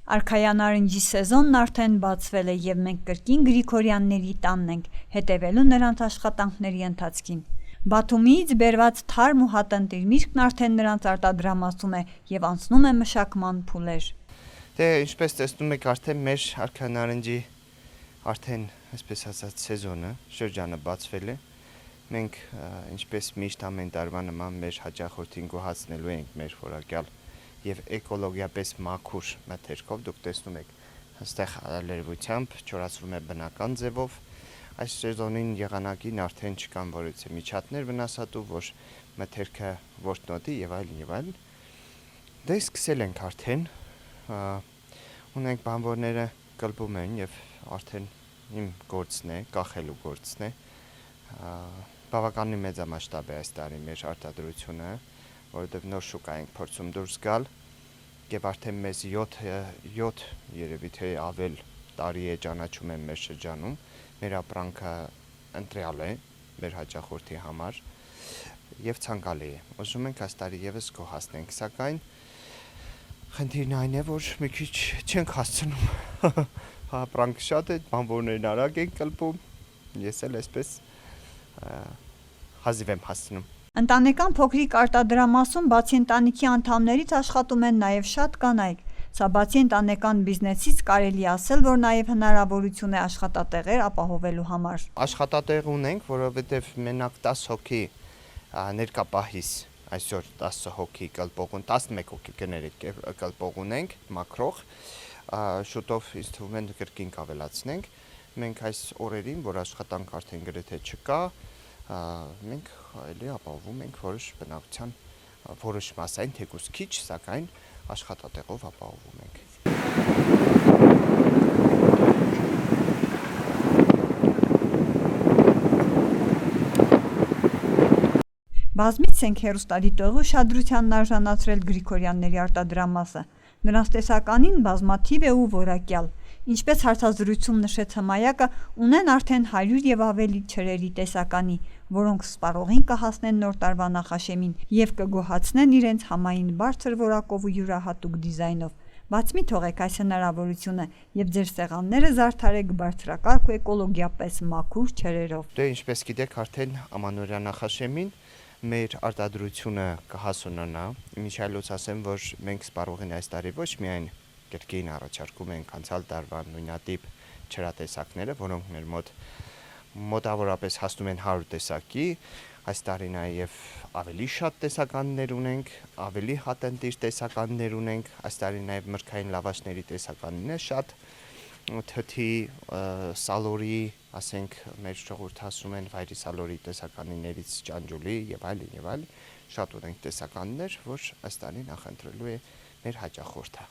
Արքայան նարնջի սեզոնն արդեն բացվել է եւ մենք կրկին Գրիգորյանների տանն ենք, հետևելու նրանց աշխատանքների ընթացքին։ Բաթումիից բերված թարմ ու հատնտիր միրգն արդեն նրանց արտադրամասում է եւ անցնում է մշակման փուլեր։ Դե ինչպես տեսնում եք, արդեն մեր արքայան նարնջի արդեն, այսպես ասած, սեզոնը, շրջանը բացվել է։ Մենք ինչպես միշտ ամեն տարվա նման մեր հաճախորդին գոհացնելու ենք մեր որակյալ եւ էկոլոգիապես մաքուր մթերքով, դուք տեսնում եք հստակ լրիվությամբ չորացվում է բնական ձևով։ Այս սեզոնին եղանակին արդեն չկան որևէ միջատներ վնասատու, որ մթերքը որտնոտի եւ այլն եւ այլն։ Դե սկսել ենք արդեն, ունենք բանվորները կլպում են եւ արդեն իմ գործն է, կախելու գործն է։ Բավականին մեծամասշտաբ է այս տարի մեր արտադրությունը, որովհետև նոր շուկա ենք փորձում դուրս գալ եւ արդեն մեզ 7 երևի թե ավել տարի է ճանաչում են մեր շրջանում, մեր ապրանքը ընտրյալ է մեր հաճախորդի համար եւ ցանկալի է։ Ուզում ենք այս տարի եւս գոհացնենք, սակայն խնդիրն այն է, որ մի քիչ չենք հասցնում։ Ապրանքը շատ է, բանվորներն արագ են կլպում, ես էլ այսպես հազիվ եմ հասցնում։ Ընտանեկան փոքրիկ արտադրամասում բացի ընտանիքի անդամներից աշխատում են նաև շատ կանայք։ Սա բացի ընտանեկան բիզնեսից կարելի ասել, որ նաև հնարավորություն է աշխատատեղեր ապահովելու համար։ Աշխատատեղ ունենք, որովհետև մենակ 10 հոգի ներկա պահից այսօր 10 հոգի կլպող, 11 հոգի կներեք կլպող ունենք, մաքրող, շուտով ինձ թվում է կրկին կավելացնենք։ Մենք այս օրերին, որ աշխատանք արդեն գրեթե չկա, մենք այլի ապահովում ենք որոշ բնակության որոշ մասային թեկուզ քիչ, սակայն աշխատատեղով ապահովում ենք։ Բազմից ենք հեռուստադիտողի ուշադրությանն արժանացրել Գրիգորյանների արտադրամասը։ Նրանց տեսականին բազմաթիվ է ու որակյալ։ Ինչպես հարցազրույցում նշեց հմայակը, ունեն արդեն 100 եւ ավելի չրերի տեսականի, որոնք սպառողին կհասնեն նոր տարվա նախաշեմին եւ կգոհացնեն իրենց համային բարձր որակով ու յուրահատուկ դիզայնով։ Բաց մի թողեք այս հնարավորությունը եւ ձեր սեղանները զարդարեք բարձրակարգ ու էկոլոգիապես մաքուր չրերով։ Դե ինչպես գիտեք, արդեն ամանորյա նախաշեմին մեր արտադրությունը կհասունանա։ Միջայլոց ասեմ, որ մենք սպառողին այս տարի ոչ միայն կրկին առաջարկում ենք անցյալ տարվա նույնատիպ չրատեսակները, որոնք մեր մոտավորապես հասնում են 100 տեսակի, այս տարի նաև ավելի շատ տեսականներ ունենք, ավելի հատնտիր տեսականներ ունենք, այս տարի նաև մրգային լավաշների տեսականին է շատ, թթի, սալորի, ասենք մեր ժողովուրդ ասում են վայրի սալորի տեսականիներից ճանջուլի եւ այլն, շատ ունենք տեսականներ, որ այս տարի նախընտրելու է մեր հաճախորդը։